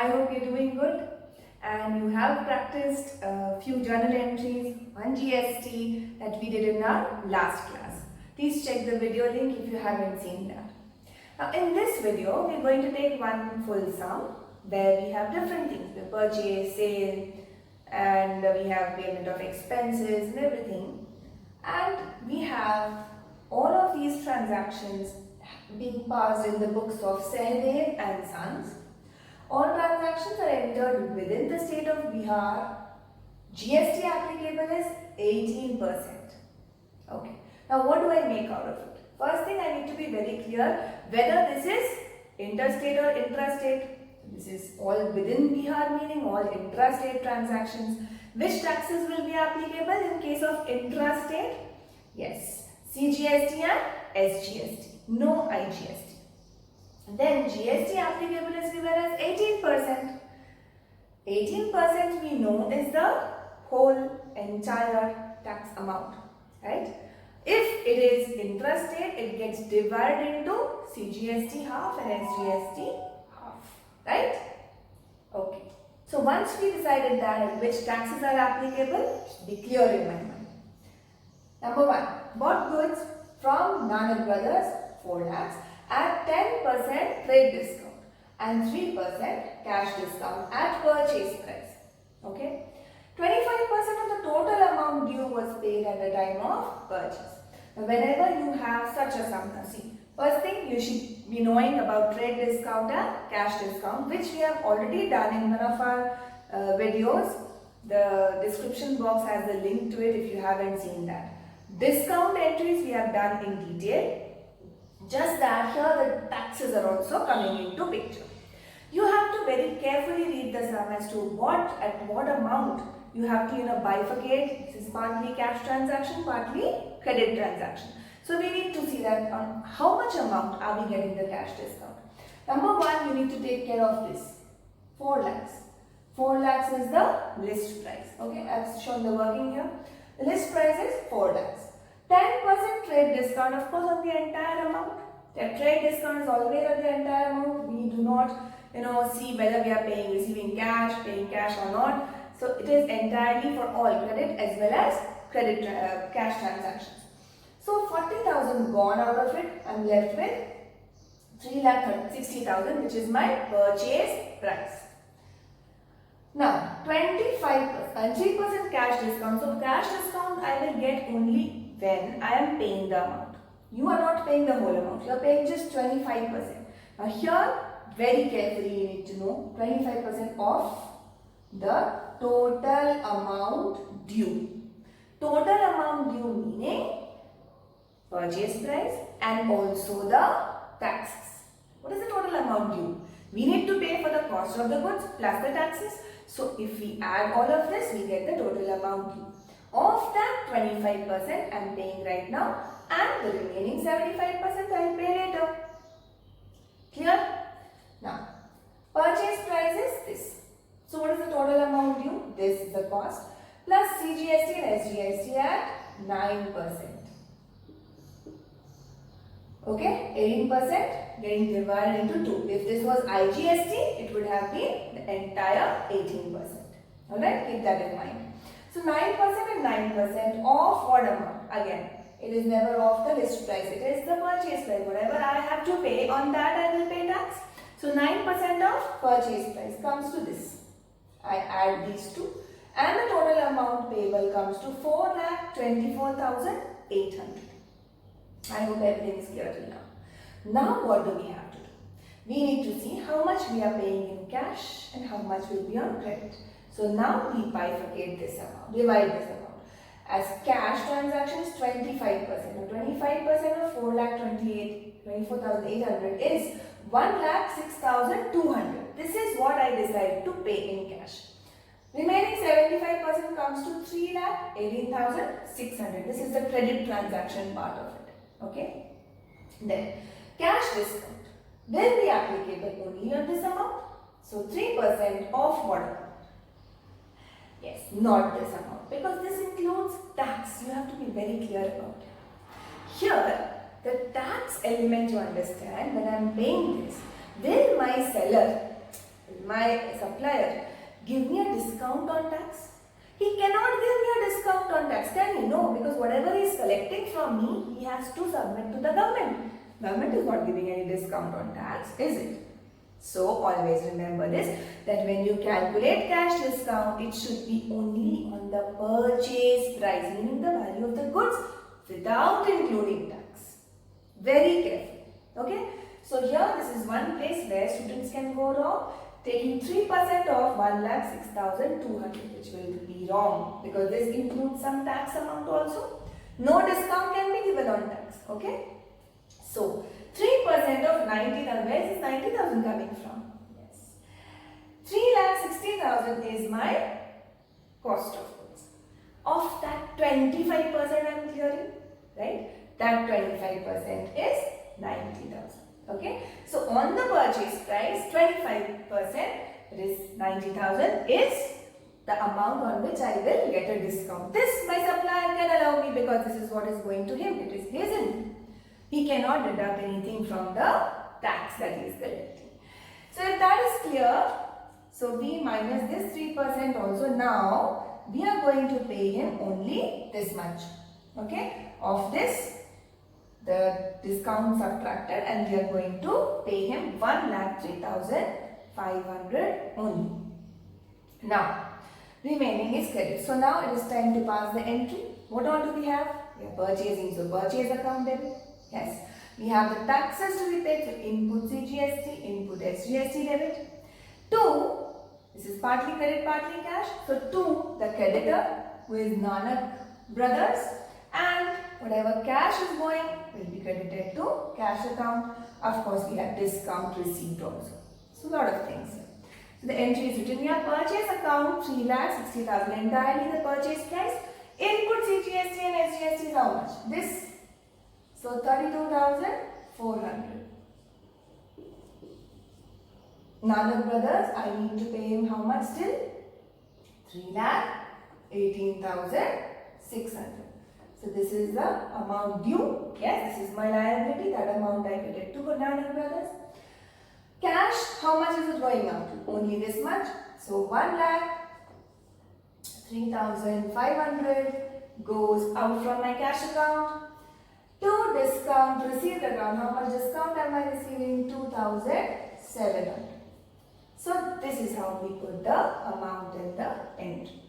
I hope you're doing good and you have practiced a few journal entries on GST that we did in our last class. Please check the video link if you haven't seen that. Now in this video, we're going to take one full sum where we have different things, the purchase, sale, and we have payment of expenses and everything. And we have all of these transactions being passed in the books of Sehdev and Sons. All transactions are entered within the state of Bihar. GST applicable is 18%. Okay. Now what do I make out of it? First thing, I need to be very clear whether this is interstate or intrastate. This is all within Bihar, meaning all intrastate transactions. Which taxes will be applicable in case of intrastate? Yes, CGST and SGST. No IGST. Then GST applicable is given as 18%. 18% we know is the whole entire tax amount, right? If it is intrastate, it gets divided into CGST half and SGST half, right? Okay. So once we decided that which taxes are applicable, it should be clear in my mind. Number one, bought goods from Nanak Brothers, 4 lakhs at 10% trade discount and 3% cash discount at purchase price. Okay. 25% of the total amount due was paid at the time of purchase. Now, whenever you have such a sum, see, first thing you should be knowing about trade discount and cash discount, which we have already done in one of our videos. The description box has the link to it if you haven't seen that. Discount entries we have done in detail. Just that here the taxes are also coming into picture. You have to very carefully read the sum as to at what amount you have to bifurcate. This is partly cash transaction, partly credit transaction. So we need to see that on how much amount are we getting the cash discount. Number one, you need to take care of this. 4 lakhs. 4 lakhs is the list price. Okay, I've shown the working here. The list price is 4 lakhs. 10% trade discount, of course, on the entire amount. The trade discount is always on the entire amount. We do not, see whether we are receiving cash, paying cash or not. So it is entirely for all credit as well as credit cash transactions. So 40,000 gone out of it. I'm left with 3,60,000, which is my purchase price. Now 25% and 3% cash discount. So cash discount I will get only when I am paying the amount. You are not paying the whole amount. You are paying just 25%. Now here, very carefully you need to know 25% of the total amount due. Total amount due meaning purchase price and also the taxes. What is the total amount due? We need to pay for the cost of the goods plus the taxes. So if we add all of this, we get the total amount due. Of that, 25% I am paying right now and the remaining 75% I will pay later. Clear? Now, purchase price is this. So what is the total amount due? This is the cost plus CGST and SGST at 9%. Okay, 18% getting divided into 2. If this was IGST, it would have been the entire 18%. Alright, keep that in mind. So 9% and 9% of what amount? Again, it is never of the list price. It is the purchase price. Whatever I have to pay, on that I will pay tax. So 9% of purchase price comes to this. I add these two. And the total amount payable comes to 4,24,800. I hope everything is clear till now. Now what do we have to do? We need to see how much we are paying in cash and how much will be on credit. So now we bifurcate this amount, divide this amount. As cash transaction is 25%. Now 25% of 4,24,800 is 1,06,200. This is what I decide to pay in cash. Remaining 75% comes to 3,18,600. This is the credit transaction part of it. Okay. Then cash discount will be applicable only on this amount. So 3% of what amount? Yes, not this amount, because this includes tax. You have to be very clear about it. Here, the tax element you understand, when I am paying this, will my seller my supplier give me a discount on tax? He cannot give me a discount on tax, can he? No, because whatever he is collecting from me, he has to submit to the government. Government is not giving any discount on tax, is it? So always remember this, that when you calculate cash discount, it should be only on the purchase price, meaning the value of the goods without including tax. Very careful. Okay. So here this is one place where students can go wrong, taking 3% of 1,06,200, which will be wrong because this includes some tax amount also. No discount can be given on tax. Okay. So 3% of 90,000, where is this 90,000 coming from? Yes. 3,60,000 is my cost of goods. Of that 25% I am clearing, right? That 25% is 90,000. Okay. So on the purchase price, 25%, that is 90,000, is the amount on which I will get a discount. This my supplier can allow me because this is what is going to him. It is his income. He cannot deduct anything from the tax that he is collecting. So if that is clear, so we minus this 3% also. Now we are going to pay him only this much. Okay. Of this, the discount subtracted, and we are going to pay him 1,03,500 only. Now remaining is credit. So now it is time to pass the entry. What all do we have? We are purchasing, so purchase account debit. Yes, we have the taxes to be paid, so input CGST, input SGST debit. 2, this is partly credit, partly cash. So 2, the creditor, who is Nanak Brothers, and whatever cash is going will be credited to cash account. Of course, we have discount received also. So a lot of things. So the entry is written here, purchase account 3,60,000, entirely the purchase price. Input CGST and SGST is how much? This. So 32,400. Nanak Brothers, I need to pay him how much still? 3,18,600. So this is the amount due. Yes, this is my liability. That amount I credit to Nanak Brothers. Cash, how much is it going out to? Only this much. So 1,03,500 goes out from my cash account. To discount received account, how much discount am I receiving? 2,700. So this is how we put the amount in the entry.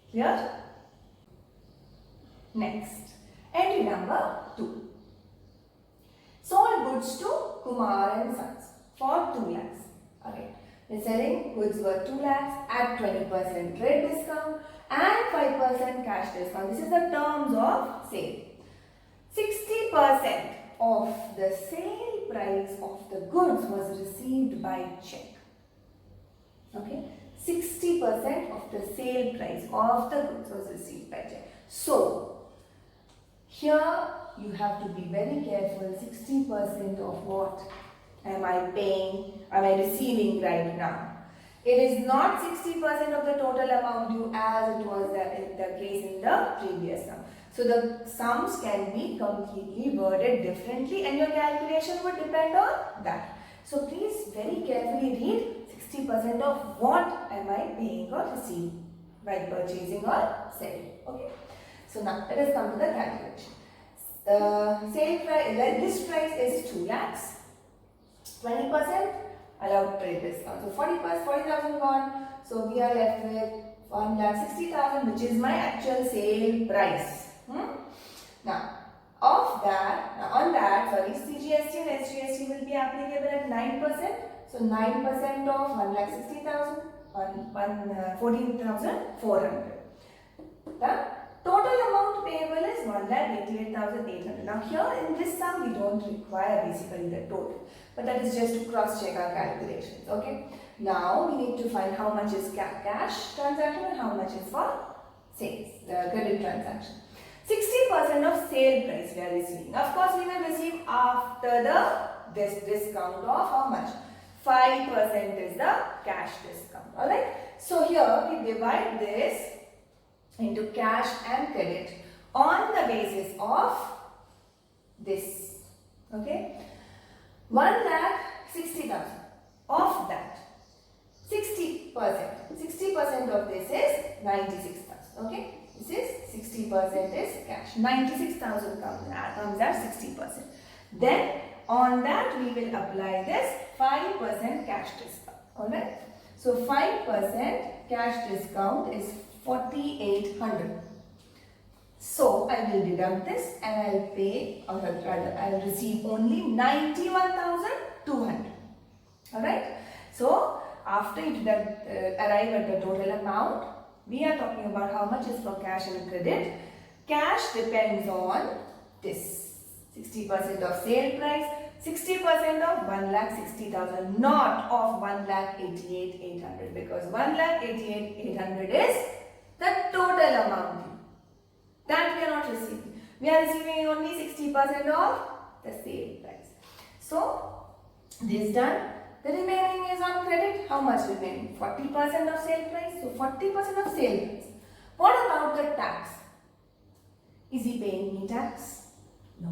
Clear? Next, entry number 2. Sold goods to Kumar and Sons for 2 lakhs. Okay. We're selling goods worth 2 lakhs at 20% trade discount and 5% cash discount. This is the terms of sale. 60% of the sale price of the goods was received by check. Okay, 60% of the sale price of the goods was received by check. So here you have to be very careful. 60% of what am I paying? Am I receiving right now? It is not 60% of the total amount due as it was the case in the previous sum. So the sums can be completely worded differently and your calculation would depend on that. So please very carefully read 60% of what am I paying or receiving by purchasing or selling. Okay. So now let us come to the calculation. The sale price, the list price is 2 lakhs. 20% allowed trade discount. So 40,000 gone. So we are left with 1,60,000, which is my actual sale price. Now, on that, CGST and SGST will be applicable at 9%. So 9% of 1,60,000, 14,400. The total amount payable is 1,88,800. Now here in this sum we don't require basically the total, but that is just to cross check our calculations. Okay. Now we need to find how much is cash transaction and how much is for sales, credit transaction. 60% of sale price we are receiving. Of course, we will receive after this discount of how much? 5% is the cash discount. Alright. So here we divide this into cash and credit on the basis of this. Okay. 1,60,000 of that. 60%. 60% of this is 96,000. Okay. This is 60% is cash. 96,000 comes as 60%. Then on that we will apply this 5% cash discount. Alright. So 5% cash discount is 4,800. So I will deduct this and I will pay, or rather I will receive only 91,200. Alright. So after you arrive at the total amount, we are talking about how much is for cash and credit. Cash depends on this 60% of sale price, 60% of 1,60,000, not of 1,88,800, because 1,88,800 is the total amount that we are not receiving. We are receiving only 60% of the sale price. So this done. The remaining is on credit. How much remaining? 40% of sale price. So 40% of sale price. What about the tax? Is he paying me tax? No.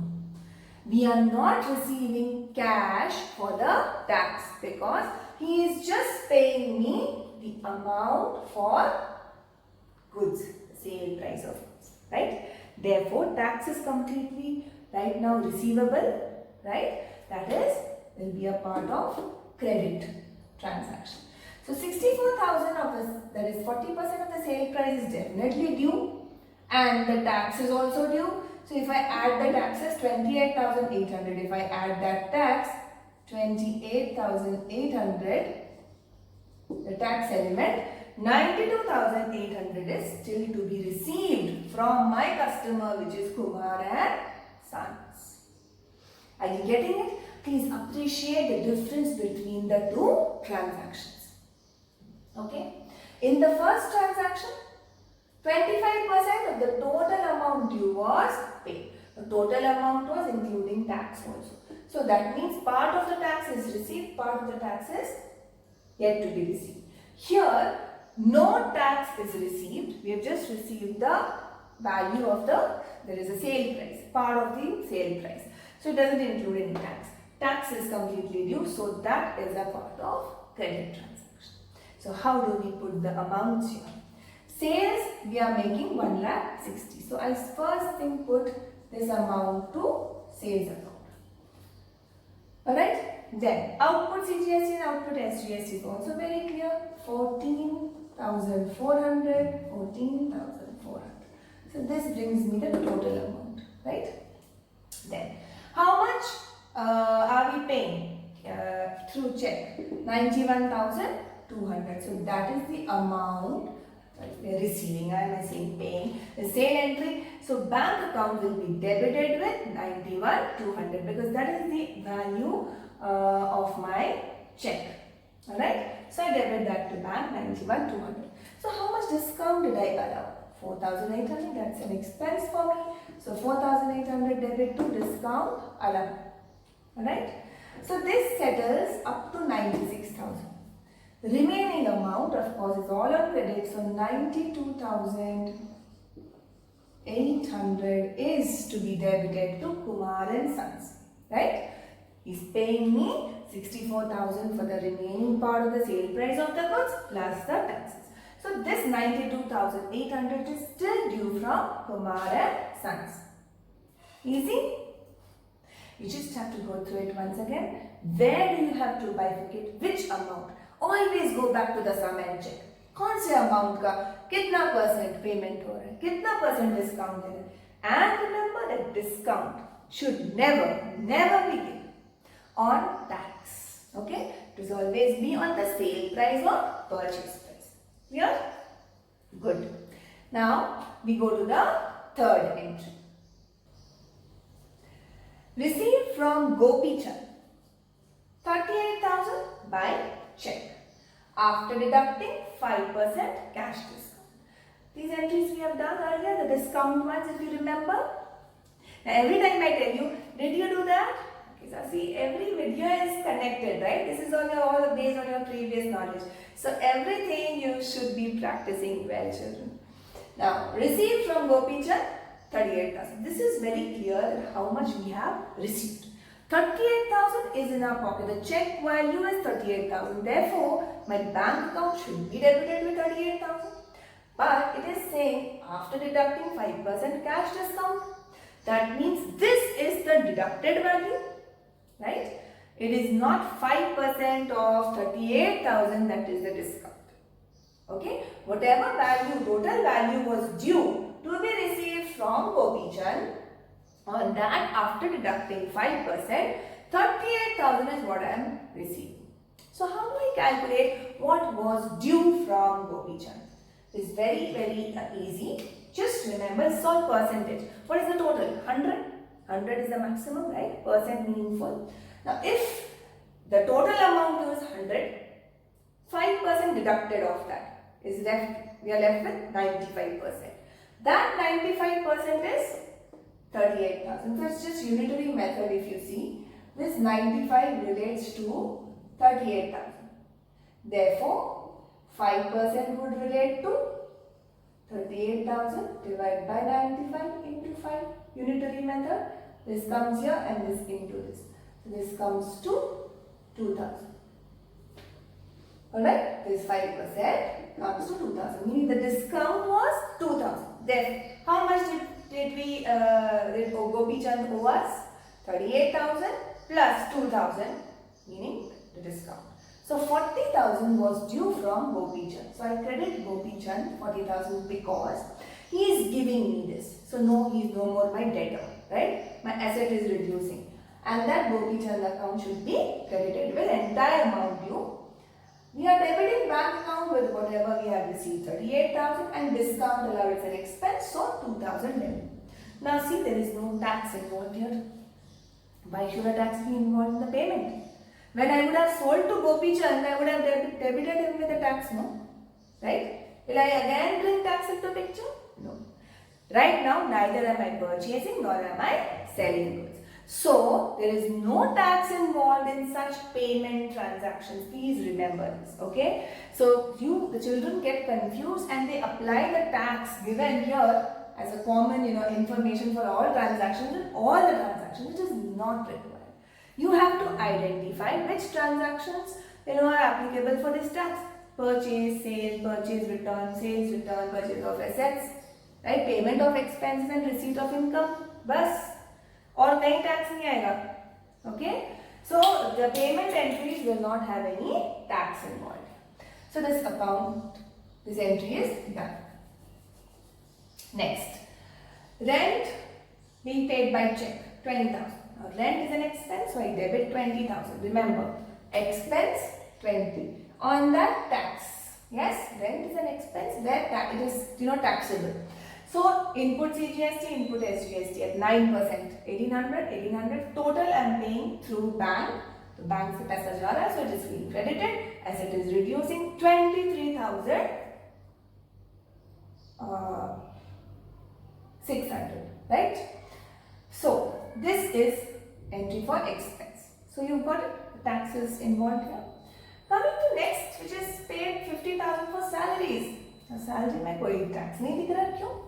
We are not receiving cash for the tax because he is just paying me the amount for goods, sale price of goods, right? Therefore, tax is completely right now receivable, right? That is, will be a part of credit transaction. So 64,000 of this, that is 40% of the sale price is definitely due, and the tax is also due. So if I add the taxes, 28,800. If I add that tax, 28,800, the tax element, 92,800 is still to be received from my customer, which is Kumar and Sons. Are you getting it? Please appreciate the difference between the two transactions. Okay. In the first transaction, 25% of the total amount due was paid. The total amount was including tax also. So that means part of the tax is received, part of the tax is yet to be received. Here, no tax is received. We have just received the value of there is a sale price, part of the sale price. So it doesn't include any tax. Tax is completely due, so that is a part of credit transaction. So how do we put the amounts here? Sales, we are making 1,60,000. So I first thing put this amount to sales account. Alright? Then output CGST and output SGST is also very clear. 14,400, 14,400. So this brings me the total amount. Right? Then how much are we paying through check? 91,200. So that is the amount we are receiving. I am saying paying. The sale entry. So bank account will be debited with 91,200 because that is the value of my check. Alright. So I debit that to bank 91,200. So how much discount did I allow? 4,800. That's an expense for me. So 4,800 debit to discount allowed. Alright. So this settles up to 96,000. The remaining amount, of course, is all on credit. So 92,800 is to be debited to Kumar and Sons. Right? He's paying me 64,000 for the remaining part of the sale price of the goods plus the taxes. So this 92,800 is still due from Kumar and Sons. Easy? You just have to go through it once again. Where do you have to bifurcate? Which amount? Always go back to the sum and check. कौन से amount का कितना % payment हो रहा है, कितना % discount दे रहा है. And remember that discount should never be given on tax. Okay? It should always be on the sale price or purchase price. Clear? Good. Now we go to the third entry. Received from Gopi Chand 38,000 by check after deducting 5% cash discount. These entries we have done earlier, the discount ones, if you remember. Now every time I tell you, did you do that? Okay, so see, every video is connected, right? This is all based on your previous knowledge. So everything you should be practicing well, children. Now, received from Gopi Chand 38,000. This is very clear how much we have received. 38,000 is in our pocket. The check value is 38,000. Therefore, my bank account should be debited with 38,000. But it is saying after deducting 5% cash discount. That means this is the deducted value, right? It is not 5% of 38,000 that is the discount. Okay? Whatever value, total value was due to be received from Gopi Chand, on that after deducting 5%, 38,000 is what I am receiving. So how do I calculate what was due from Gopi Chand? It's very easy. Just remember, it's all percentage. What is the total? 100. 100 is the maximum, right? Percent meaningful. Now, if the total amount is 100, 5% deducted of that is left. We are left with 95%. That 95% is 38,000. So, it's just unitary method if you see. This 95 relates to 38,000. Therefore, 5% would relate to 38,000 divided by 95 into 5. Unitary method. This comes here and this into this. So this comes to 2,000. Alright, this 5% comes to 2,000. Meaning the discount was 2,000. Then, how much did Gopi Chand owe us? 38,000 plus 2,000, meaning the discount. So 40,000 was due from Gopi Chand. So I credit Gopi Chand 40,000 because he is giving me this. So no, he is no more my debtor, right? My asset is reducing. And that Gopi Chand account should be credited with entire amount due. We are debiting bank account with whatever we have received, 38,000, and discount allowed as an expense, so 2,000 debit. Now see, there is no tax involved here. Why should a tax be involved in the payment? When I would have sold to Gopi Chand, I would have debited him with a tax, no? Right? Will I again bring tax into picture? No. Right now, neither am I purchasing nor am I selling goods. So, there is no tax involved in such payment transactions. Please remember this, okay? So, the children get confused and they apply the tax given here as a common, information for all transactions and all the transactions, which is not required. You have to identify which transactions are applicable for this tax. Purchase, sale, purchase, return, sales, return, purchase of assets, right? Payment of expenses and receipt of income. Bas. Or nahi tax nahi aayega. Okay? So the payment entries will not have any tax involved. So this entry is done. Next. Rent being paid by check, 20,000. Now, rent is an expense, so I debit 20,000. Remember, expense 20. On that, tax. Yes, rent is an expense where it is taxable. So input CGST, input SGST at 9%. 1800. Total I am paying through bank. The bank se paisa ja raha hai, so it is being credited as it is reducing 23,600. Right? So this is entry for expense. So you've got it. The taxes involved here. Coming to next, which is paid 50,000 for salaries. Now salary mein koi tax nahi dikh raha, kyun?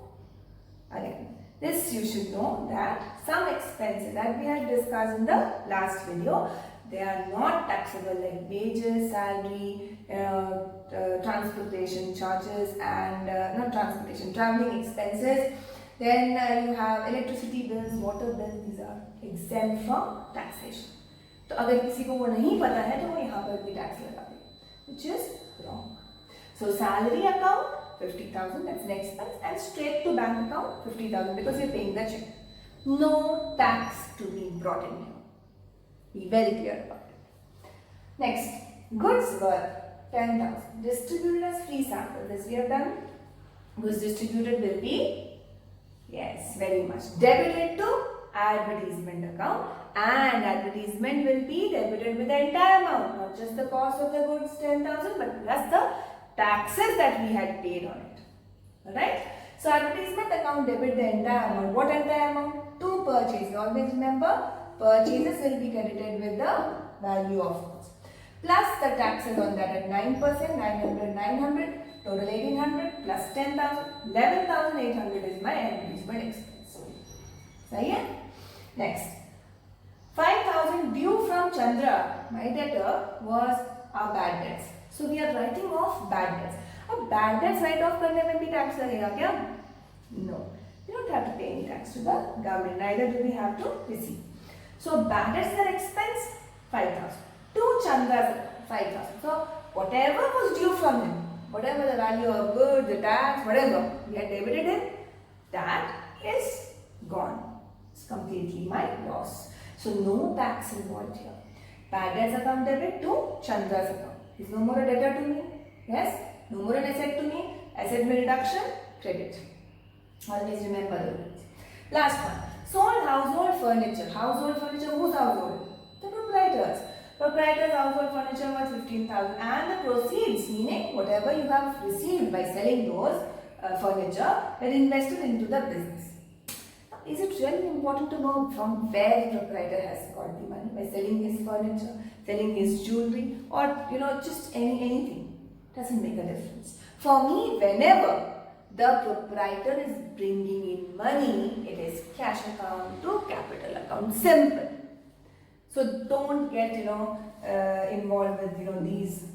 Again, this you should know that some expenses that we had discussed in the last video, they are not taxable like wages, salary, transportation charges and traveling expenses. Then you have electricity bills, water bills, these are exempt from taxation. तो अगर किसी को वो नहीं पता है तो वो यहाँ पर भी टैक्स लगा दे, which is wrong. So salary account 50,000, that's an expense, and straight to bank account 50,000 because you're paying the check. No tax to be brought in here. Be very clear about it. Next, goods worth 10,000 distributed as free sample. This we have done. Goods distributed will be, yes, very much debited to advertisement account, and advertisement will be debited with the entire amount, not just the cost of the goods 10,000 but plus the taxes that we had paid on it. Alright? So advertisement account debit the entire amount. What entire amount? To purchase. Always remember, purchases will be credited with the value of goods. Plus the taxes on that at 9%, 900, total 1800 plus 10,000, 11,800 is my advertisement expense. So yeah. Next, 5,000 Chandra, my debtor, was our bad debts. So we are writing off bad debts. अब bad debts write off करने में भी tax लगेगा क्या? No. We don't have to pay any tax to the government. Neither do we have to receive. So bad debts are expense 5,000. To Chandra's 5,000. So whatever was due from him, whatever the value of goods, the tax, whatever we had debited him, that is gone. It's completely my loss. So no tax involved here. Bad debts account debit to Chandra's account. He's no more a debtor to me. Yes? No more an asset to me. Asset में reduction, credit. Always remember the rules. Last one. Sold household furniture. Household furniture, whose household? The proprietors. Proprietors' household furniture was 15,000 and the proceeds, meaning whatever you have received by selling those furniture, were invested into the business. Now, is it really important to know from where the proprietor has got the money? By selling his furniture, selling his jewelry, or just anything? Doesn't make a difference. For me, whenever the proprietor is bringing in money, it is cash account to capital account. Simple. So don't get involved with these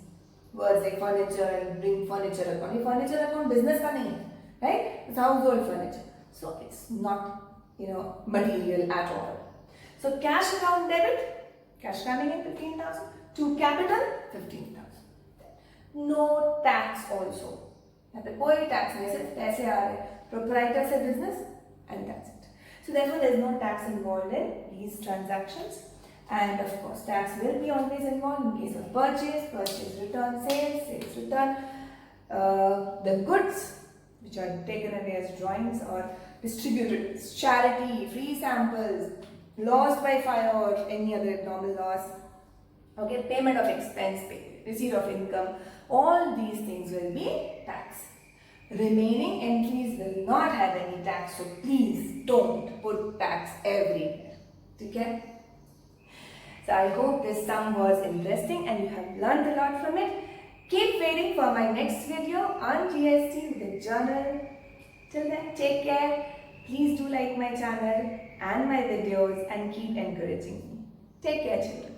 words like furniture and bring furniture account. Your furniture account business ka nahi hai, right? It's household furniture. So it's not material at all. So cash account debit, cash coming in 15,000 to capital 15,000. No tax also. यहाँ पे कोई tax नहीं, सिर्फ पैसे आ रहे proprietor से business and that's it. So therefore there is no tax involved in these transactions, and of course tax will be always involved in case of purchase return, sales return, the goods which are taken away as drawings or distributed as charity, free samples, lost by fire or any other abnormal loss. Okay, payment of expense, receipt of income, all these things will be tax. Remaining entries will not have any tax, so please don't put tax everywhere. Okay? So I hope this sum was interesting and you have learned a lot from it. Keep waiting for my next video on GST with a journal. Till then, take care. Please do like my channel and my videos and keep encouraging me. Take care, children.